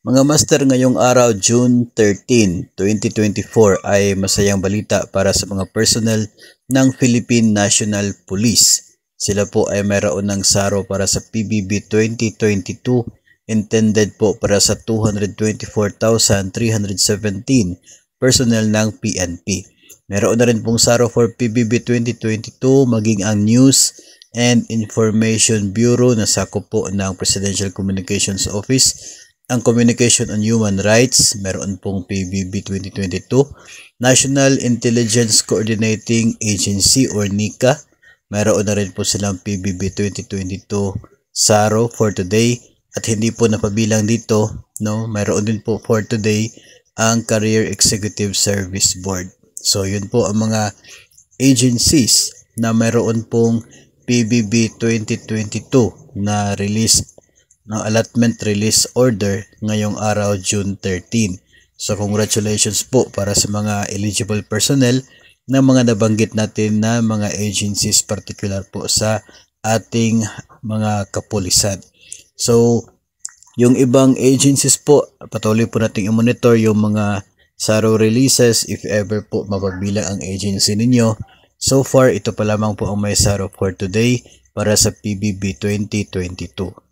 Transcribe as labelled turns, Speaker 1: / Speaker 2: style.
Speaker 1: Mga master, ngayong araw, June 13, 2024 ay masayang balita para sa mga personnel ng Philippine National Police. Sila po ay mayroon ng saro para sa PBB 2022 intended po para sa 224,317 personnel ng PNP. Mayroon na rin pong saro for PBB 2022 maging ang News and Information Bureau na sakop po ng Presidential Communications Office. Ang Communication on Human Rights, meron pong PBB 2022, National Intelligence Coordinating Agency or NICA, meron na rin po silang PBB 2022 SARO for today, at hindi po napabilang dito, meron din po for today ang Career Executive Service Board. So yun po ang mga agencies na meron pong PBB 2022 na release ng allotment release order ngayong araw, June 13. So congratulations po para sa mga eligible personnel na mga nabanggit natin na mga agencies, particular po sa ating mga kapulisan. So yung ibang agencies po, patuloy po nating i-monitor yung mga SARO releases if ever po mapabilang ang agency ninyo. So far, ito pa lamang po ang may SARO for today para sa PBB 2022.